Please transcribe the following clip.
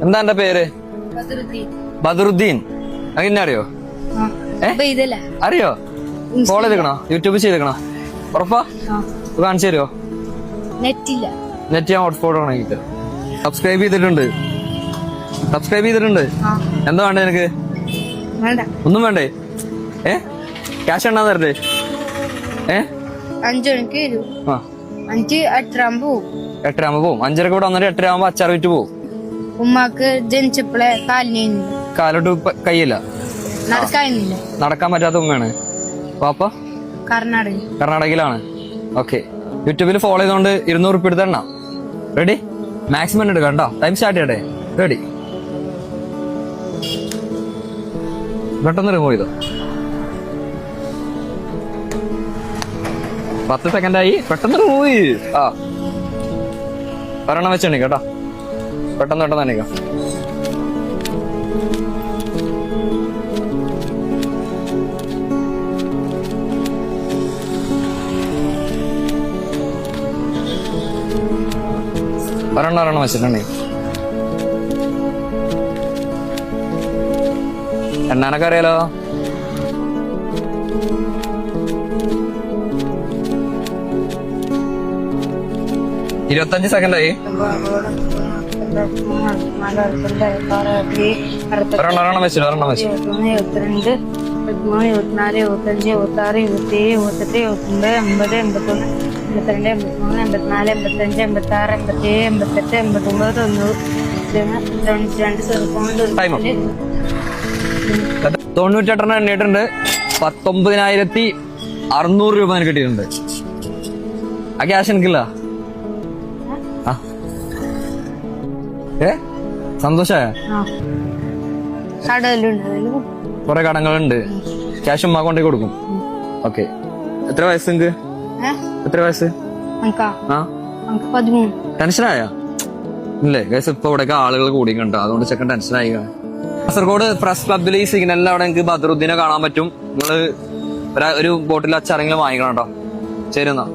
എന്താ എന്റെ പേര്? ബദറുദ്ദീൻ. അങ്ങനെ അറിയോ? അറിയോ? ഫോളോ ചെയ്തേക്കണോ? യൂട്യൂബ് ചെയ്തേക്കണോ? ഉറപ്പാ? കാണിച്ചു തരുമോ? നെറ്റ് ഞാൻ ഹോട്ട്സ്പോട്ട് ആണെങ്കിൽ സബ്സ്ക്രൈബ് ചെയ്തിട്ടുണ്ട്. എന്താ വേണ്ടേ നിനക്ക്? ഒന്നും വേണ്ടേ? ക്യാഷ് ഉണ്ടാ തരട്ടെ? 5 മണിക്ക് വരും. 8:30 പോവും. 8:30 പോവും. 5:30 കൂടെ വന്നിട്ട് 8:30 അച്ചാർ വിറ്റ് പോവും. ഉമ്മാക്ക് ജനിച്ചപ്പോഴേ കാലോട്ട് കയ്യില്ല, നടക്കാൻ പറ്റാത്ത ഉമ്മയാണ്. പാപ്പ കർണാടകയിലാണ്. ഓക്കെ, യൂട്യൂബിൽ ഫോളോ ചെയ്തോണ്ട് 200 ഉറുപ്പിക എടുത്ത് തരണം. റെഡി? മാക്സിമം എടുക്കാം കേട്ടോ. ടൈം സ്റ്റാർട്ട് ചെയ്യട്ടെ. റെഡി? പെട്ടെന്ന് റിമൂവ് ചെയ്തോ. 10 സെക്കൻഡായി. പെട്ടെന്ന് റിമൂവ് ചെയ്യ്. ഒരെണ്ണം വെച്ച് എണ്ണിക്കാം കേട്ടോ. പെട്ടെന്ന് എണ്ണിക്കാം. ഒരെണ്ണം വെച്ചിട്ടുണ്ടേ. എണ്ണാനൊക്കെ അറിയാലോ. ഇരുപത്തഞ്ച് സെക്കൻഡായി. ഒരെണ്ണം വെച്ചു. 22, 23, 24, 25, 26, 27, 28, 29, 30, 31, 32, 34, 85, 86, 87, 88, 99, 98 എണ്ണിയിട്ടുണ്ട്. 19,600 രൂപ എനിക്ക് കിട്ടിയിട്ടുണ്ട്. ആ ക്യാഷ് എനിക്കില്ല. സന്തോഷായ? കൊറേ കടങ്ങളുണ്ട്. ക്യാഷ് ഉമ്മ കൊണ്ടേ കൊടുക്കും. ഓക്കെ, എത്ര വയസ്സ് നിങ്ങക്ക്? എത്ര വയസ്സ്? ടെൻഷനായ? ഇല്ലേ ഗൈസ്, ഇപ്പൊ ഇവിടെയൊക്കെ ആളുകൾ കൂടി കണ്ടോ, അതുകൊണ്ട് ചെക്കൻ ടെൻഷനായി. കാസർഗോഡ് പ്രസ് ക്ലബിൽ ഈ സിഗ്നലിൽ അവിടെ എനിക്ക് ബദറുദ്ദീനെ കാണാൻ പറ്റും. നിങ്ങള് ഒരു ബോട്ടിൽ അച്ചാറെങ്കിലും വാങ്ങിക്കണം കേട്ടോ. ശരി എന്നാ.